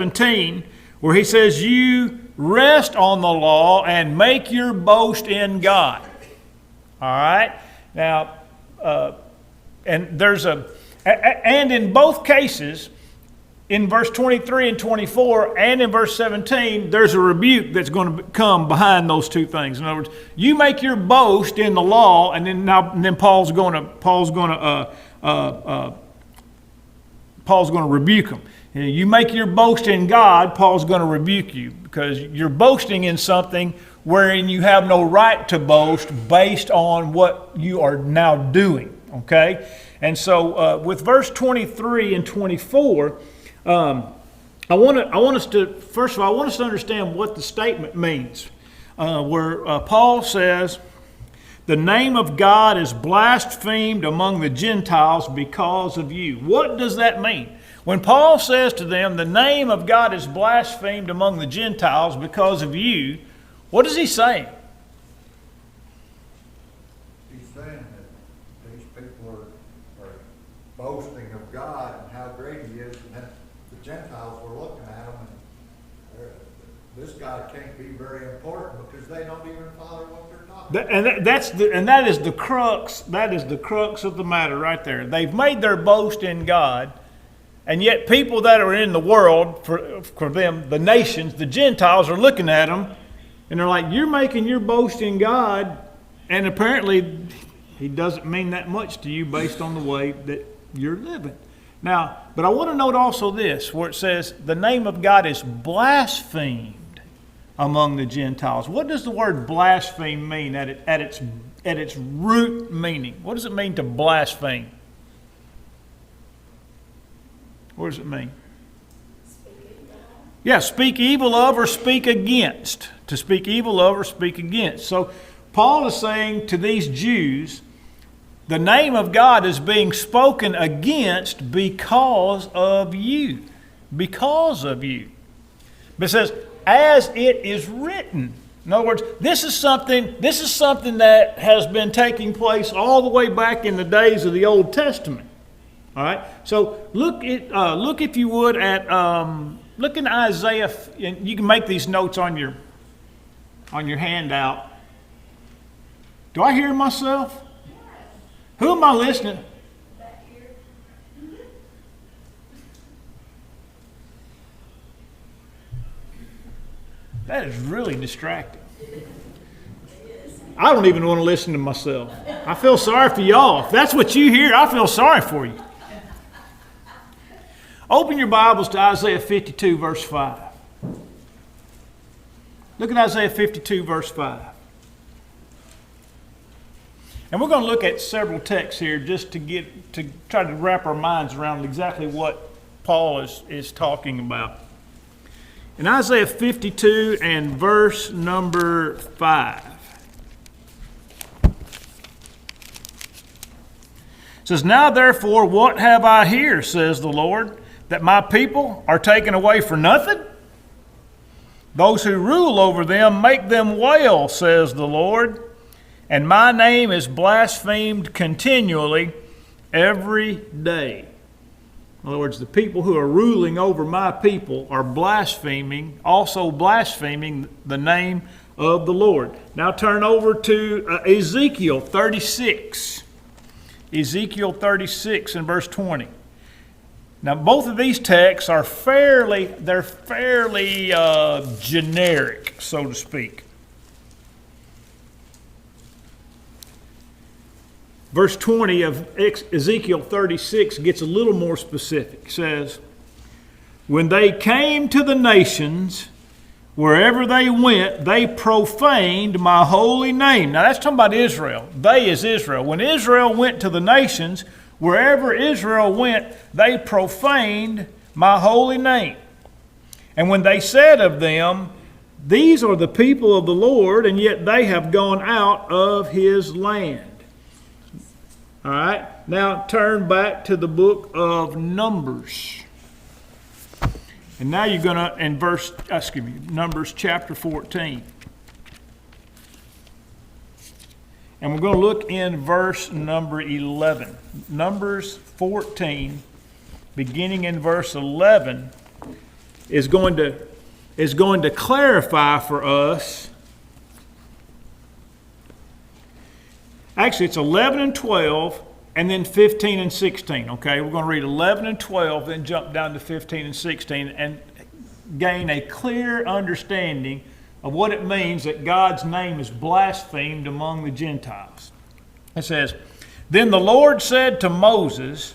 17, where he says, you rest on the law and make your boast in God. All right? Now, and in both cases, in verse 23 and 24 and in verse 17, there's a rebuke that's going to come behind those two things. In other words, you make your boast in the law, and then Paul's going to rebuke them. You make your boast in God, Paul's going to rebuke you because you're boasting in something wherein you have no right to boast based on what you are now doing. Okay? And so with verse 23 and 24, I want us to understand what the statement means, where Paul says, the name of God is blasphemed among the Gentiles because of you. What does that mean? When Paul says to them, the name of God is blasphemed among the Gentiles because of you, what is he saying? He's saying that these people are boasting of God and how great he is, and that the Gentiles were looking at him, and this guy can't be very important because they don't even follow what they're talking about. That is the crux. That is the crux of the matter right there. They've made their boast in God. And yet people that are in the world, for them, the nations, the Gentiles are looking at them, and they're like, you're making your boast in God, and apparently he doesn't mean that much to you based on the way that you're living. Now, but I want to note also this, where it says, the name of God is blasphemed among the Gentiles. What does the word blaspheme mean at its root meaning? What does it mean to blaspheme? What does it mean? Yeah, speak evil of or speak against. To speak evil of or speak against. So Paul is saying to these Jews, the name of God is being spoken against because of you. Because of you. But it says, as it is written. In other words, this is something that has been taking place all the way back in the days of the Old Testament. All right, so look if you would at look in Isaiah, and you can make these notes on your handout. Do I hear myself? Who am I listening? That is really distracting. I don't even want to listen to myself. I feel sorry for y'all. If that's what you hear, I feel sorry for you. Open your Bibles to Isaiah 52, verse 5. Look at Isaiah 52, verse 5. And we're going to look at several texts here just to try to wrap our minds around exactly what Paul is talking about. In Isaiah 52 and verse number 5. It says, now therefore, what have I here, says the Lord, that my people are taken away for nothing? Those who rule over them make them wail, says the Lord, and my name is blasphemed continually every day. In other words, the people who are ruling over my people are also blaspheming the name of the Lord. Now turn over to Ezekiel 36. Ezekiel 36 and verse 20. Now, both of these texts are fairly generic, so to speak. Verse 20 of Ezekiel 36 gets a little more specific. It says, when they came to the nations, wherever they went, they profaned my holy name. Now, that's talking about Israel. They is Israel. When Israel went to the nations, wherever Israel went, they profaned my holy name. And when they said of them, these are the people of the Lord, and yet they have gone out of his land. All right, now turn back to the book of Numbers. And now you're going to, Numbers chapter 14. And we're going to look in verse number 11. Numbers 14, beginning in verse 11, is going to clarify for us. Actually, it's 11 and 12, and then 15 and 16, okay? We're going to read 11 and 12, then jump down to 15 and 16, and gain a clear understanding of what it means that God's name is blasphemed among the Gentiles. It says, "Then the Lord said to Moses,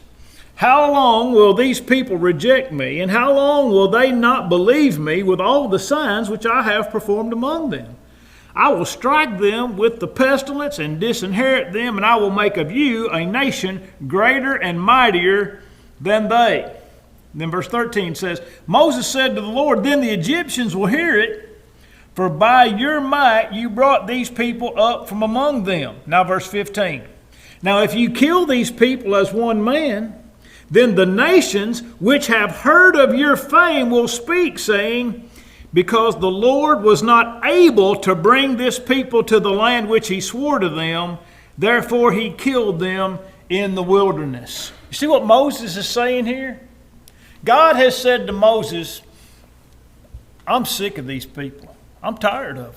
how long will these people reject me, and how long will they not believe me with all the signs which I have performed among them? I will strike them with the pestilence and disinherit them, and I will make of you a nation greater and mightier than they." Then verse 13 says, "Moses said to the Lord, then the Egyptians will hear it, for by your might you brought these people up from among them." Now verse 15. "Now if you kill these people as one man, then the nations which have heard of your fame will speak, saying, because the Lord was not able to bring this people to the land which he swore to them, therefore he killed them in the wilderness." You see what Moses is saying here? God has said to Moses, I'm sick of these people. I'm tired of them.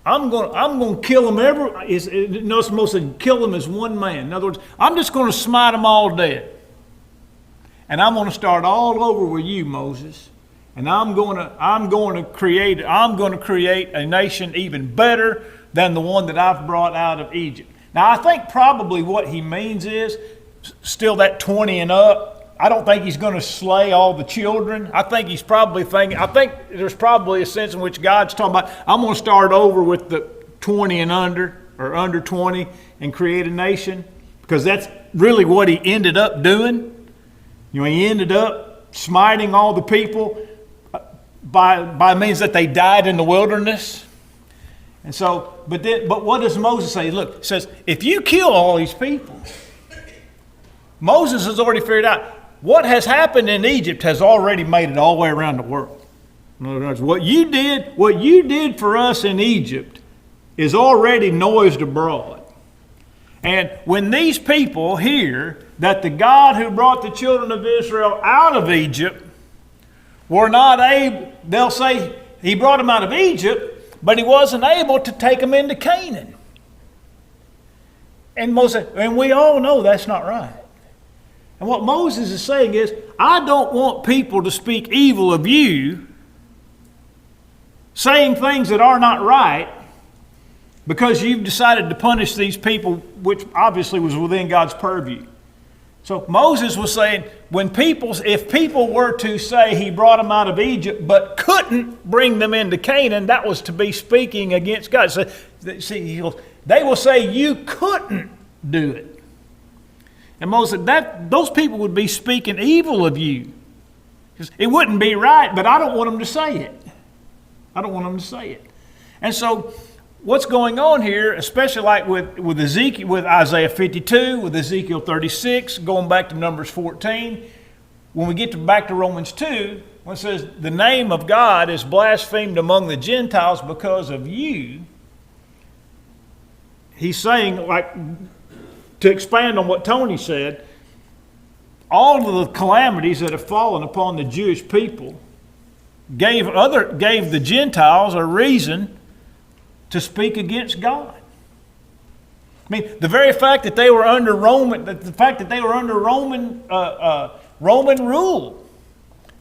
I'm going to kill them notice Moses said, kill them as one man. In other words, I'm just going to smite them all dead. And I'm going to start all over with you, Moses. And I'm going to create a nation even better than the one that I've brought out of Egypt. Now, I think probably what he means is still that 20 and up. I don't think he's going to slay all the children. I think there's probably a sense in which God's talking about, I'm going to start over with the 20 and under, or under 20, and create a nation. Because that's really what he ended up doing. He ended up smiting all the people by means that they died in the wilderness. And so, but what does Moses say? Look, it says, if you kill all these people, Moses has already figured out what has happened in Egypt has already made it all the way around the world. In other words, what you did for us in Egypt is already noised abroad. And when these people hear that the God who brought the children of Israel out of Egypt were not able, they'll say he brought them out of Egypt, but he wasn't able to take them into Canaan. And we all know that's not right. And what Moses is saying is, I don't want people to speak evil of you, saying things that are not right, because you've decided to punish these people, which obviously was within God's purview. So Moses was saying, if people were to say he brought them out of Egypt but couldn't bring them into Canaan, that was to be speaking against God. So, see, they will say you couldn't do it. And Moses said, those people would be speaking evil of you. It wouldn't be right, but I don't want them to say it. I don't want them to say it. And so what's going on here, especially like with Ezekiel, with Isaiah 52, with Ezekiel 36, going back to Numbers 14, when we get back to Romans 2, when it says the name of God is blasphemed among the Gentiles because of you, he's saying, like, to expand on what Tony said, all of the calamities that have fallen upon the Jewish people gave the Gentiles a reason to speak against God. I mean, the very fact that they were under Roman rule,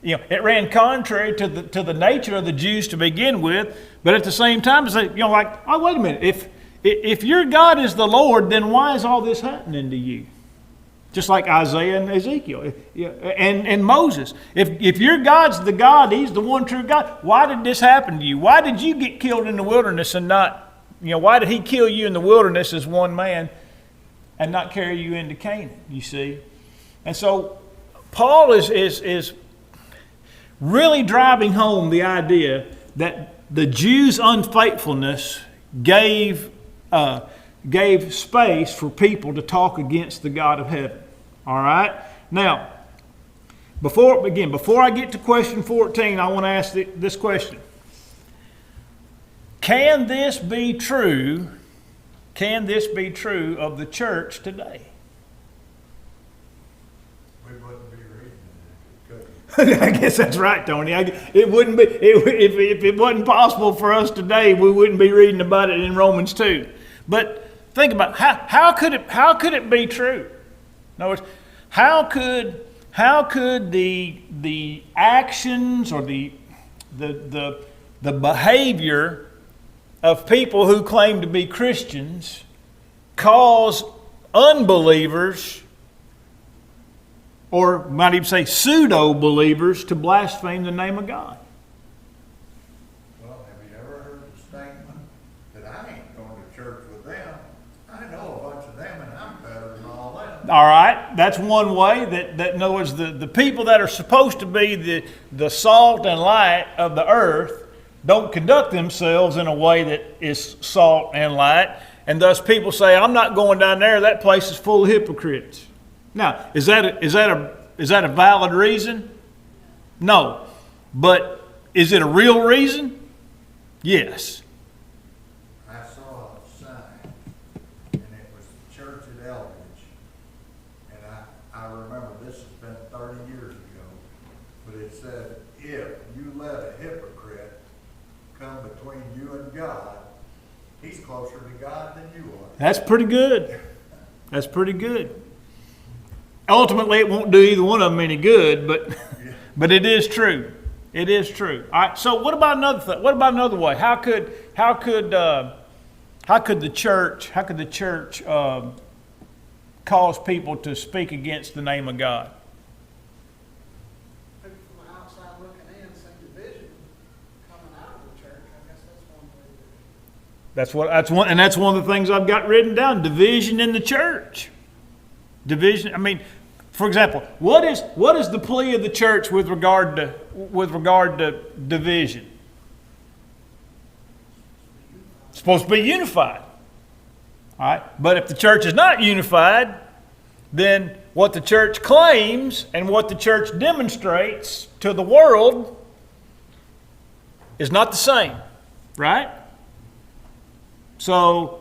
it ran contrary to the nature of the Jews to begin with. But at the same time, it's like, oh, wait a minute, if your God is the Lord, then why is all this happening to you? Just like Isaiah and Ezekiel and Moses. If your God's the God, he's the one true God, why did this happen to you? Why did you get killed in the wilderness and not, why did he kill you in the wilderness as one man and not carry you into Canaan, you see? And so Paul is really driving home the idea that the Jews' unfaithfulness gave space for people to talk against the God of heaven. All right? Now, before I get to question 14, I want to ask this question. Can this be true? Can this be true of the church today? We wouldn't be reading I guess that's right, Tony. It wouldn't be if it wasn't possible for us today, we wouldn't be reading about it in Romans 2. But think about how could it be true? In other words, how could the actions or the behavior of people who claim to be Christians cause unbelievers, or might even say pseudo-believers, to blaspheme the name of God? Well, have you ever heard the statement that I ain't going to church with them? I know a bunch of them and I'm better than all them. All right, that's one way that in other words, the people that are supposed to be the salt and light of the earth don't conduct themselves in a way that is salt and light, and thus people say, I'm not going down there, that place is full of hypocrites. Now, is that a valid reason? No. But is it a real reason? Yes. I saw a sign, and it was the church at Eldridge. And I remember this has been 30 years ago, but it said, if you let a hypocrite come between you and God, he's closer to God than you are. That's pretty good. That's pretty good. Ultimately, it won't do either one of them any good, but it is true. It is true. All right. So, what about another thing? What about another way? How could the church cause people to speak against the name of God? People from the outside looking in, some division coming out of the church. I guess that's one way. That's one of the things I've got written down. Division in the church. Division. I mean, for example, what is the plea of the church with regard to division? It's supposed to be unified. All right. But if the church is not unified, then what the church claims and what the church demonstrates to the world is not the same, right? So,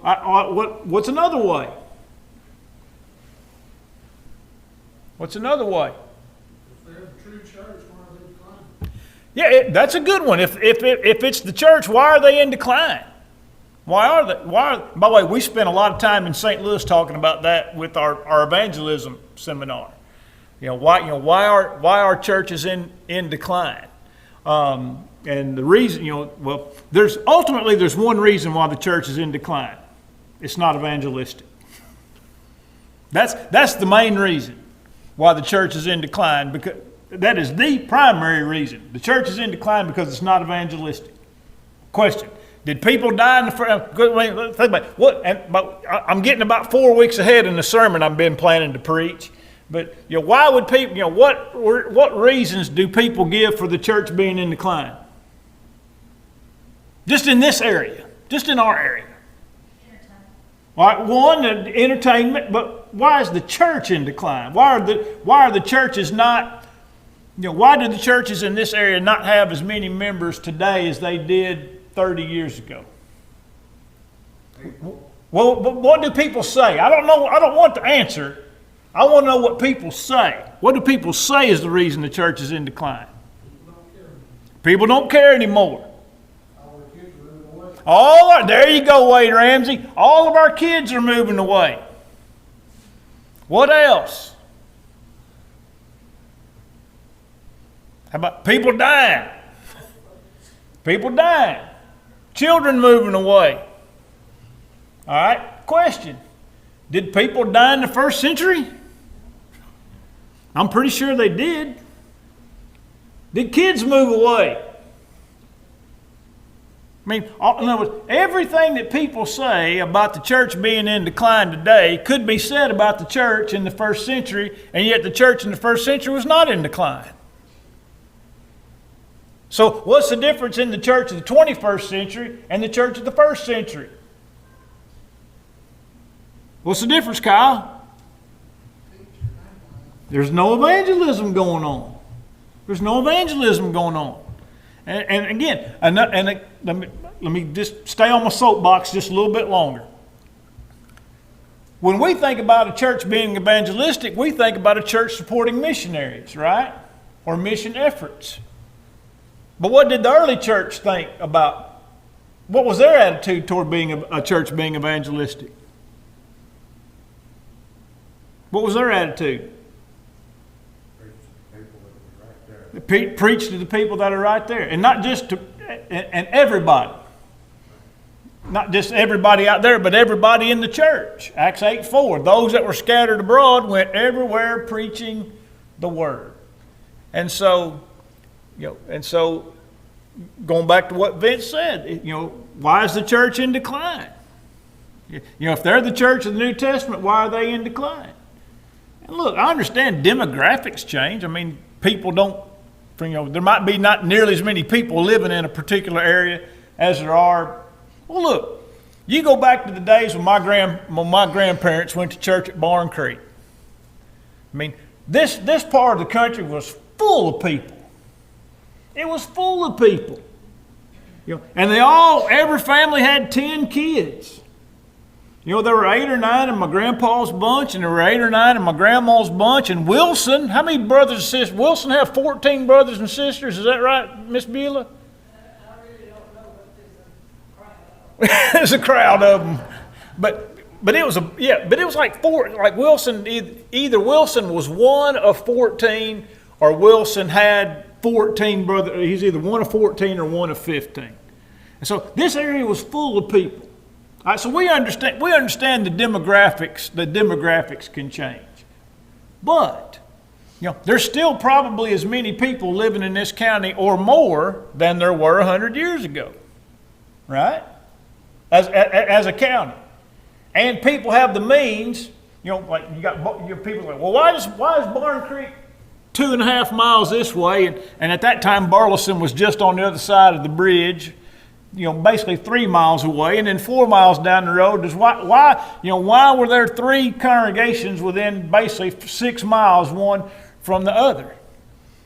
what's another way? What's another way? If they're the true church, why are they declining? Yeah, that's a good one. If it's the church, why are they in decline? By the way, we spent a lot of time in St. Louis talking about that with our evangelism seminar. Why are churches in decline? And the reason, there's one reason why the church is in decline. It's not evangelistic. That's the main reason why the church is in decline, because that is the primary reason. The church is in decline because it's not evangelistic. Question: did people die in the first? Think about it. I'm getting about 4 weeks ahead in the sermon I've been planning to preach. But why would people? What reasons do people give for the church being in decline? Just in this area, just in our area. All right, one, entertainment, but why is the church in decline? Why are the churches not? Why do the churches in this area not have as many members today as they did 30 years ago? Well, what do people say? I don't know. I don't want the answer. I want to know what people say. What do people say is the reason the church is in decline? People don't care anymore. There you go, Wade Ramsey. All of our kids are moving away. What else? How about people dying? People dying. Children moving away. All right, question. Did people die in the first century? I'm pretty sure they did. Did kids move away? I mean, in other words, everything that people say about the church being in decline today could be said about the church in the first century, and yet the church in the first century was not in decline. So what's the difference in the church of the 21st century and the church of the first century? What's the difference, Kyle? There's no evangelism going on. There's no evangelism going on. And again, let me just stay on my soapbox just a little bit longer. When we think about a church being evangelistic, we think about a church supporting missionaries, right? or mission efforts. But what did the early church think about? What was their attitude toward being a church being evangelistic? What was their attitude? Preach to the people that are right there. And not just to, and everybody. Not just everybody out there, but everybody in the church. Acts 8:4. Those that were scattered abroad went everywhere preaching the word. And so, going back to what Vince said, why is the church in decline? If they're the church of the New Testament, why are they in decline? And look, I understand demographics change. I mean, people don't, there might be not nearly as many people living in a particular area as there are. Well, look, you go back to the days when my grandparents went to church at Barn Creek. I mean, this part of the country was full of people. It was full of people. And every family had 10 kids. There were 8 or 9 in my grandpa's bunch, and there were 8 or 9 in my grandma's bunch. And Wilson, how many brothers and sisters? Wilson have 14 brothers and sisters. Is that right, Miss Beulah? I really don't know, but There's a crowd of them. But it was like 4. Like Wilson, either Wilson was one of 14, or Wilson had 14 brothers. He's either one of 14 or one of 15. And so this area was full of people. All right, so we understand the demographics. The demographics can change, but there's still probably as many people living in this county or more than there were 100 years ago, right? As a county, and people have the means. Like you got people like, well, why is Barn Creek 2.5 miles this way, and at that time Burleson was just on the other side of the bridge. Basically 3 miles away, and then 4 miles down the road. Why were there 3 congregations within basically 6 miles, one from the other?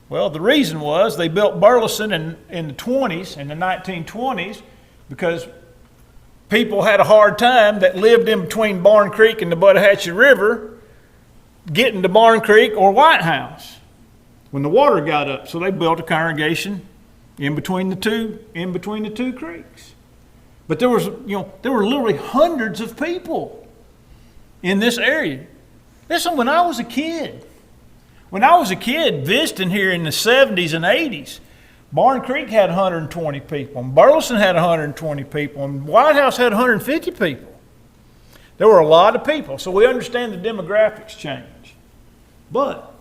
Well, the reason was they built Burleson in the 1920s, because people had a hard time that lived in between Barn Creek and the Buttahatchee River getting to Barn Creek or White House when the water got up. So they built a congregation in between the two creeks. But there were literally hundreds of people in this area. Listen, when I was a kid visiting here in the 70s and 80s, Barn Creek had 120 people, and Burleson had 120 people, and White House had 150 people. There were a lot of people, so we understand the demographics change. But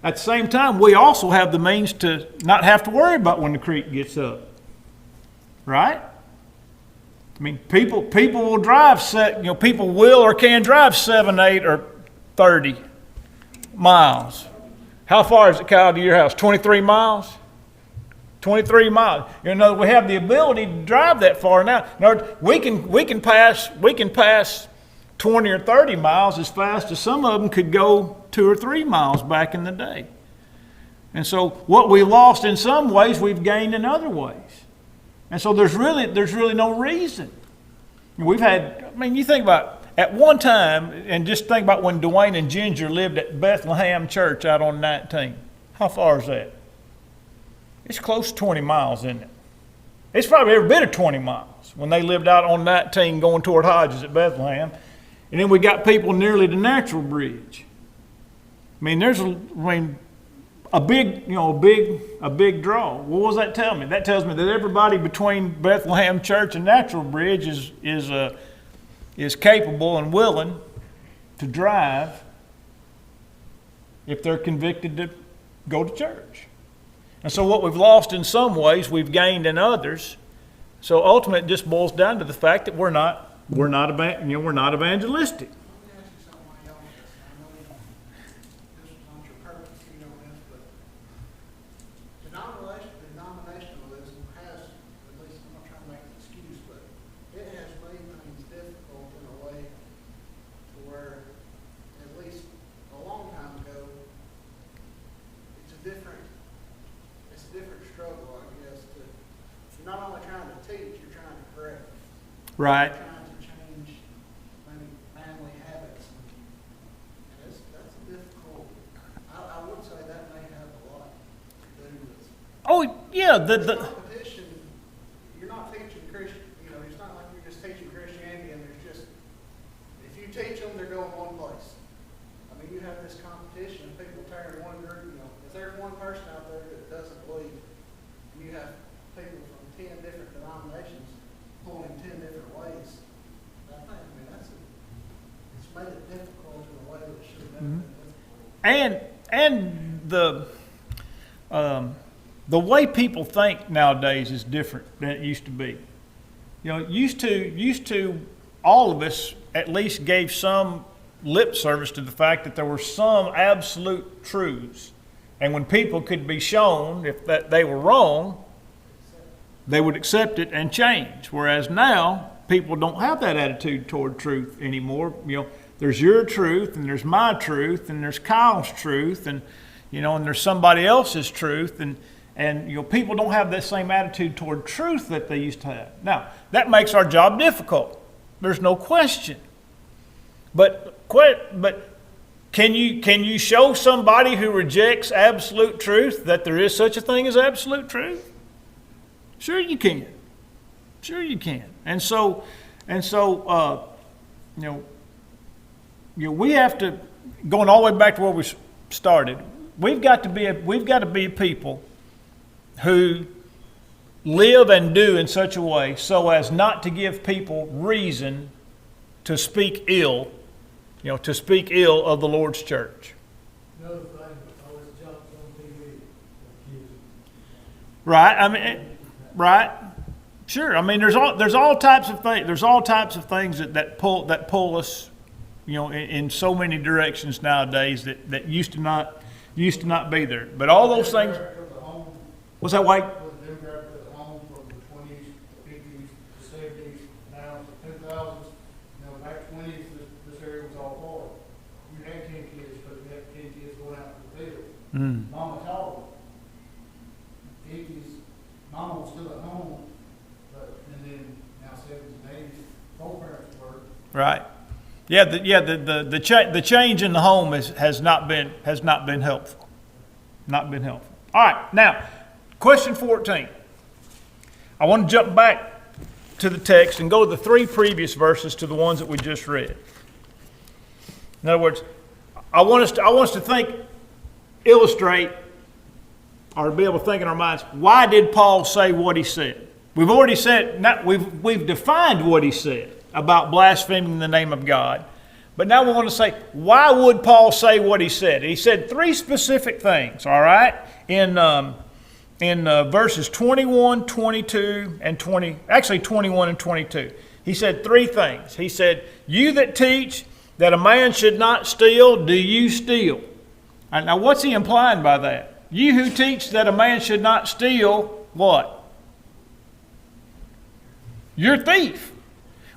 at the same time, we also have the means to not have to worry about when the creek gets up. Right? I mean, people will drive, people will or can drive 7, 8, or 30 miles. How far is it, Kyle, to your house? 23 miles? 23 miles. We have the ability to drive that far now. In other words, we can pass 20 or 30 miles as fast as some of them could go 2 or 3 miles back in the day. And so what we lost in some ways, we've gained in other ways. And so there's really no reason. You think about at one time, and just think about when Dwayne and Ginger lived at Bethlehem Church out on 19. How far is that? It's close to 20 miles, isn't it? It's probably every bit of 20 miles when they lived out on 19 going toward Hodges at Bethlehem. And then we got people nearly to Natural Bridge. There's a big draw. What does that tell me? That tells me that everybody between Bethlehem Church and Natural Bridge is capable and willing to drive if they're convicted to go to church. And so what we've lost in some ways, we've gained in others. So ultimately, it just boils down to the fact that we're not evangelistic. Let me ask you something while y'all are listening. I know this was not your purpose, this, but denominationalism has, at least I'm not trying to make an excuse, but it has made things difficult in a way to where, at least a long time ago, it's a different struggle, I guess. You're not only trying to teach, you're trying to correct. Right. You're trying to change maybe family habits. And that's difficult. I would say that may have a lot yeah, competition, you're not teaching Christian, it's not like you're just teaching Christianity and there's just, if you teach them, they're going one place. I mean, you have this competition of people tearing one group, if there's one person out there that doesn't believe, and you have people from 10 different denominations pulling 10 different ways, it's made it difficult in a way that it should have never been difficult. And the way people think nowadays is different than it used to be. Used to all of us at least gave some lip service to the fact that there were some absolute truths, and when people could be shown if that they were wrong, they would accept it and change. Whereas now people don't have that attitude toward truth anymore. There's your truth, and there's my truth, and there's Kyle's truth, and and there's somebody else's truth, and people don't have that same attitude toward truth that they used to have. Now, that makes our job difficult. There's no question. But can you show somebody who rejects absolute truth that there is such a thing as absolute truth? Sure you can. Sure you can. And so we have to, going all the way back to where we started, we've got to be a people who live and do in such a way so as not to give people reason to speak ill, of the Lord's church. Another thing that always jumps on TV, Right. Right. Sure. I mean, there's all types of things. There's all types of things that pull us, in so many directions nowadays that used to not be there. But all those things. What's that, White? The demographic of the home from the 20s, 50s, the 70s, now the 2000s. Back 20s, this area was all farm. You had 10 kids, but you had 10 kids going out to the field. Mama taught them. 50s, Mama was still at home, and then now 70s and 80s, both parents work. Right. Yeah. The change in the home has not been helpful. Not been helpful. All right. Now, question 14. I want to jump back to the text and go to the 3 previous verses to the ones that we just read. In other words, I want us to illustrate, or to be able to think in our minds, why did Paul say what he said? We've already said, we've defined what he said about blaspheming the name of God. But now we want to say, why would Paul say what he said? He said 3 specific things, all right, in verses 21, 22, and 21 and 22. He said 3 things. He said, you that teach that a man should not steal, do you steal? Now, what's he implying by that? You who teach that a man should not steal, what? You're a thief.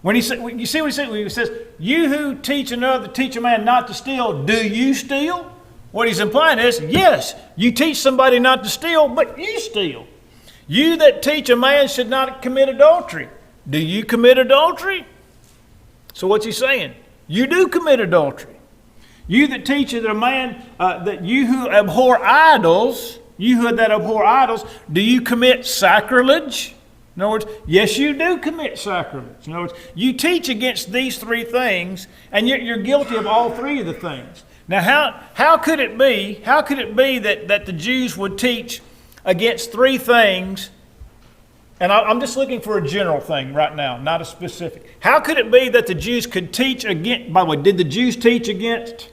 When you see what he said? When he says, you who teach a man not to steal, do you steal? What he's implying is, yes, you teach somebody not to steal, but you steal. You that teach a man should not commit adultery, do you commit adultery? So what's he saying? You do commit adultery. You that teach that a man, that you who abhor idols, do you commit sacrilege? In other words, yes, you do commit sacrilege. In other words, you teach against these 3 things, and yet you're guilty of all 3 of the things. Now, how could it be that the Jews would teach against 3 things? And I'm just looking for a general thing right now, not a specific. How could it be that the Jews could teach against, by the way, did the Jews teach against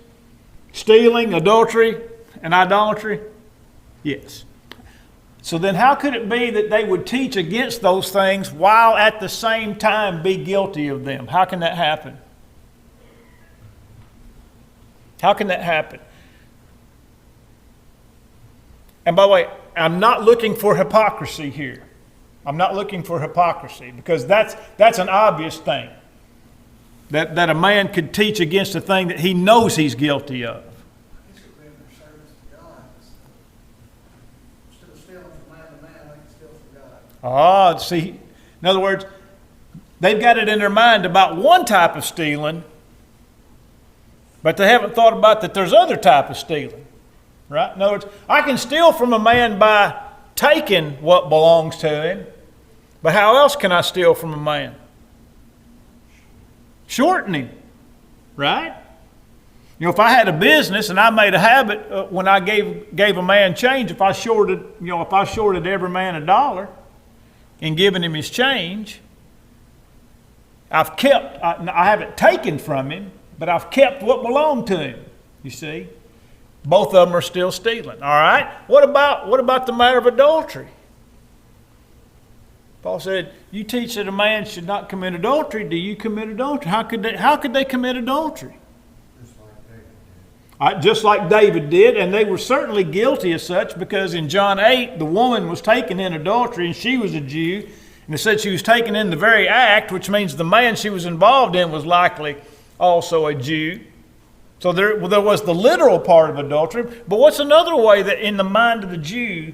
stealing, adultery, and idolatry? Yes. So then how could it be that they would teach against those things while at the same time be guilty of them? How can that happen? How can that happen? And by the way, I'm not looking for hypocrisy here. I'm not looking for hypocrisy because that's an obvious thing. That a man could teach against a thing that he knows he's guilty of. It's been their service to God. Instead of stealing from man to man, they can steal from God. See, in other words, they've got it in their mind about one type of stealing, but they haven't thought about that there's other type of stealing. Right? In other words, I can steal from a man by taking what belongs to him, but how else can I steal from a man? Shorten him, right? You know, if I had a business and I made a habit when I gave a man change, if I shorted every man $1 in giving him his change, I haven't taken from him, but I've kept what belonged to him. You see, both of them are still stealing. All right. What about the matter of adultery? Paul said, "You teach that a man should not commit adultery. Do you commit adultery? How could they commit adultery?" Just like David did, and they were certainly guilty of such, because in John 8, the woman was taken in adultery, and she was a Jew, and it said she was taken in the very act, which means the man she was involved in was likely also a Jew. So there was the literal part of adultery. But what's another way that in the mind of the Jew,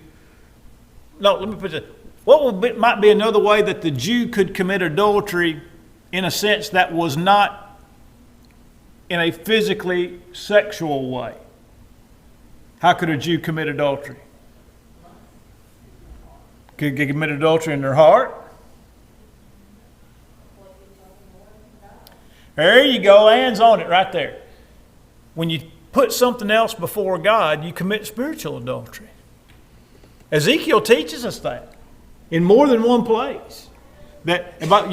let me put it, might be another way that the Jew could commit adultery in a sense that was not in a physically sexual way? How could a Jew commit adultery? Could they commit adultery in their heart? There you go, Ann's on it right there. When you put something else before God, you commit spiritual adultery. Ezekiel teaches us that in more than one place. Think about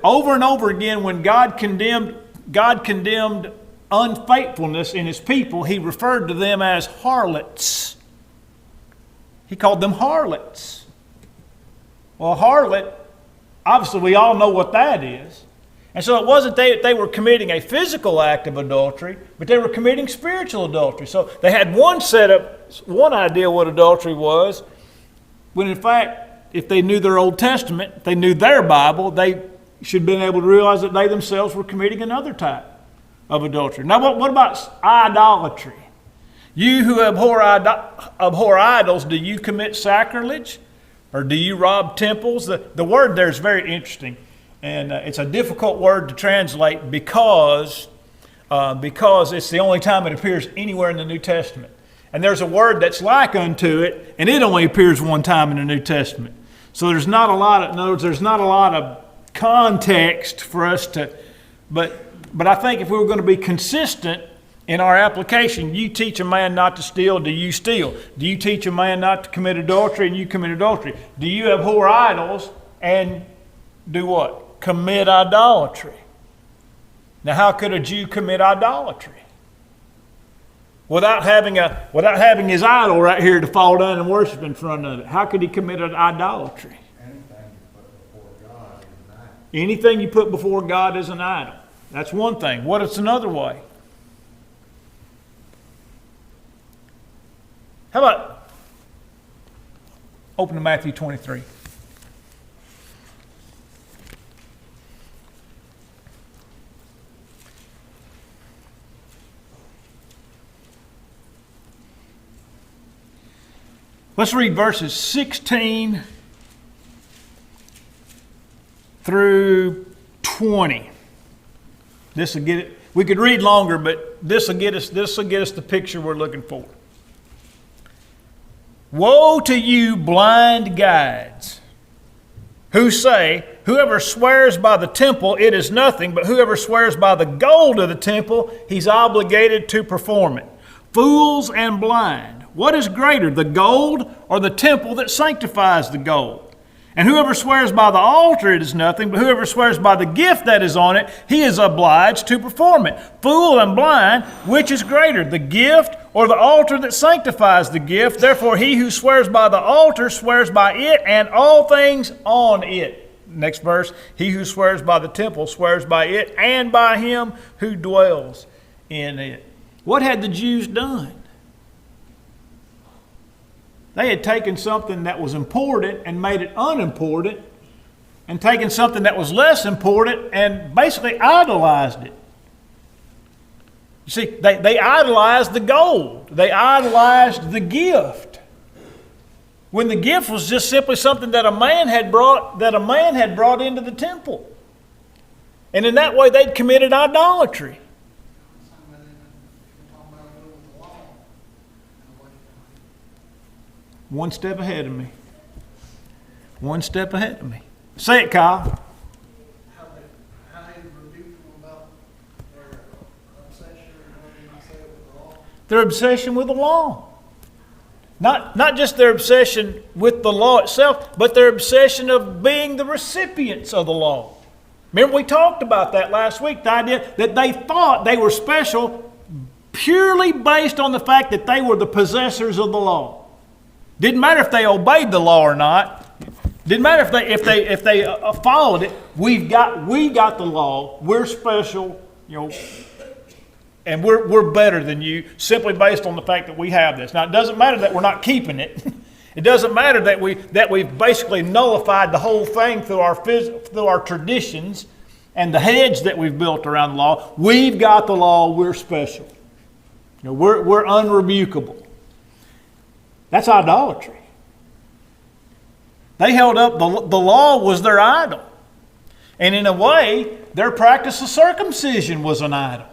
over and over again, when God condemned unfaithfulness in his people, he referred to them as harlots. He called them harlots. Well, a harlot, obviously we all know what that is. And so it wasn't they were committing a physical act of adultery, but they were committing spiritual adultery. So they had one idea what adultery was, when in fact, if they knew their Old Testament, if they knew their Bible, they should have been able to realize that they themselves were committing another type of adultery. Now, what about idolatry? You who abhor idols, do you commit sacrilege? Or do you rob temples? The word there is very interesting. And it's a difficult word to translate because it's the only time it appears anywhere in the New Testament. And there's a word that's like unto it, and it only appears one time in the New Testament. So there's not a lot of context for us to, but I think if we were going to be consistent in our application, you teach a man not to steal, do you steal? Do you teach a man not to commit adultery, and you commit adultery? Do you abhor idols and do what? Commit idolatry. Now, how could a Jew commit idolatry? Without having his idol right here to fall down and worship in front of it. How could he commit an idolatry? Anything you put before God is an idol. That's one thing. What is another way? How about open to Matthew 23. Let's read verses 16 through 20. This will get it. We could read longer, but this will get us the picture we're looking for. Woe to you, blind guides, who say, whoever swears by the temple, it is nothing, but whoever swears by the gold of the temple, he's obligated to perform it. Fools and blind. What is greater, the gold or the temple that sanctifies the gold? And whoever swears by the altar, it is nothing, but whoever swears by the gift that is on it, he is obliged to perform it. Fool and blind, which is greater, the gift or the altar that sanctifies the gift? Therefore, he who swears by the altar swears by it and all things on it. Next verse, he who swears by the temple swears by it and by him who dwells in it. What had the Jews done? They had taken something that was important and made it unimportant, and taken something that was less important and basically idolized it. You see, they idolized the gold. They idolized the gift. When the gift was just simply something that a man had brought into the temple. And in that way they'd committed idolatry. One step ahead of me. One step ahead of me. Say it, Kyle. How they rebuke them about their obsession, or whatever you say, with the law. Their obsession with the law. Not just their obsession with the law itself, but their obsession of being the recipients of the law. Remember, we talked about that last week, the idea that they thought they were special purely based on the fact that they were the possessors of the law. Didn't matter if they obeyed the law or not. Didn't matter if they followed it. We got the law. We're special, and we're better than you simply based on the fact that we have this. Now, it doesn't matter that we're not keeping it. It doesn't matter that we've basically nullified the whole thing through our traditions and the hedge that we've built around the law. We've got the law. We're special. We're unrebukable. That's idolatry. They held up the law was their idol, and in a way, their practice of circumcision was an idol,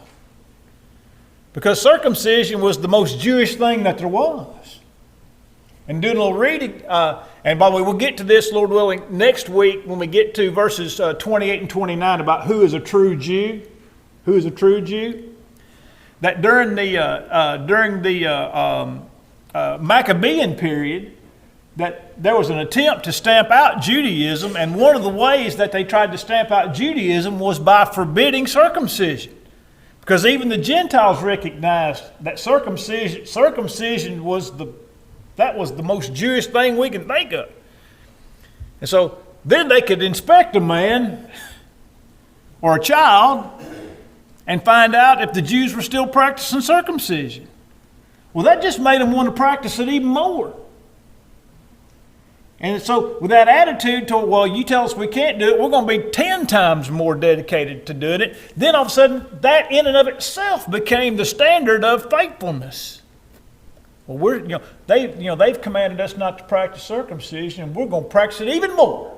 because circumcision was the most Jewish thing that there was. And doing a little reading, and by the way, we'll get to this, Lord willing, next week when we get to verses 28 and 29 about who is a true Jew. Who is a true Jew? That during the Maccabean period, that there was an attempt to stamp out Judaism, and one of the ways that they tried to stamp out Judaism was by forbidding circumcision. Because even the Gentiles recognized that circumcision was the most Jewish thing we can think of. And so then they could inspect a man or a child and find out if the Jews were still practicing circumcision. Well, that just made them want to practice it even more. And so with that attitude toward, well, you tell us we can't do it, we're going to be 10 times more dedicated to doing it. Then all of a sudden, that in and of itself became the standard of faithfulness. Well, they've commanded us not to practice circumcision, and we're going to practice it even more.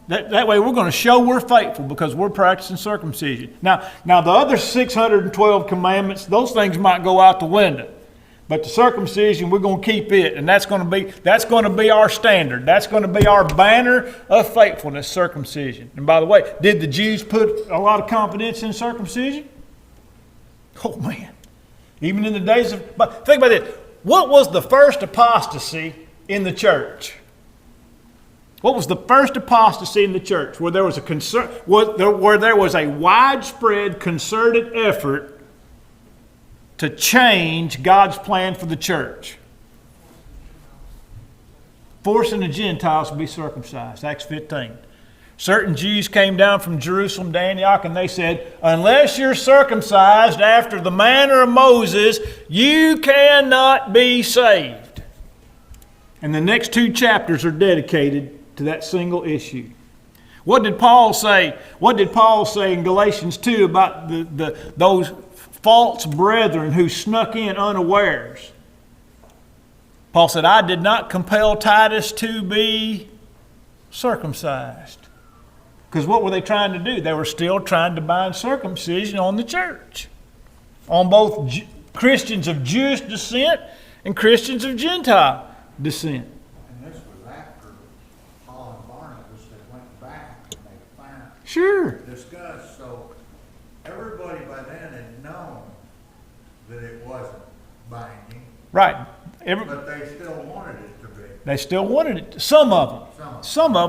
That way, we're going to show we're faithful because we're practicing circumcision. Now the other 612 commandments, those things might go out the window. But the circumcision, we're going to keep it, and that's going to be our standard. That's going to be our banner of faithfulness, circumcision. And by the way, did the Jews put a lot of confidence in circumcision? Oh man, even in the days of. But think about this: what was the first apostasy in the church? What was the first apostasy in the church? Where there was a widespread, concerted effort to change God's plan for the church. Forcing the Gentiles to be circumcised. Acts 15. Certain Jews came down from Jerusalem to Antioch and they said, unless you're circumcised after the manner of Moses, you cannot be saved. And the next 2 chapters are dedicated to that single issue. What did Paul say? What did Paul say in Galatians 2 about those false brethren who snuck in unawares? Paul said, I did not compel Titus to be circumcised. Because what were they trying to do? They were still trying to bind circumcision on the church. On both Christians of Jewish descent and Christians of Gentile descent. And this was after Paul and Barnabas that went back and they finally discussed. So everybody by then had known that it wasn't binding. Right. But they still wanted it to be. They still wanted it. Some of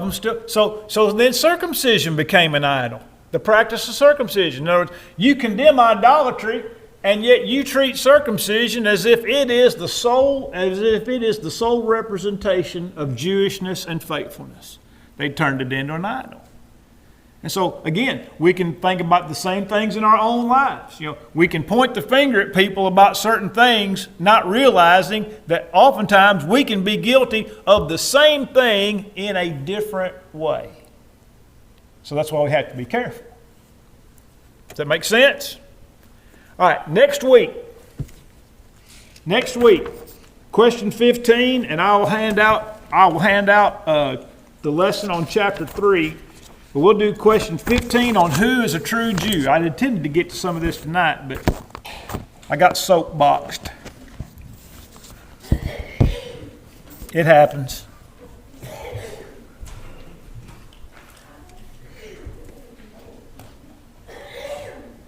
them still. So then circumcision became an idol. The practice of circumcision. In other words, you condemn idolatry, and yet you treat circumcision as if it is the sole representation of Jewishness and faithfulness. They turned it into an idol. And so, again, we can think about the same things in our own lives. We can point the finger at people about certain things, not realizing that oftentimes we can be guilty of the same thing in a different way. So that's why we have to be careful. Does that make sense? All right, next week, question 15, and I will hand out the lesson on chapter 3. But we'll do question 15 on who is a true Jew. I intended to get to some of this tonight, but I got soapboxed. It happens.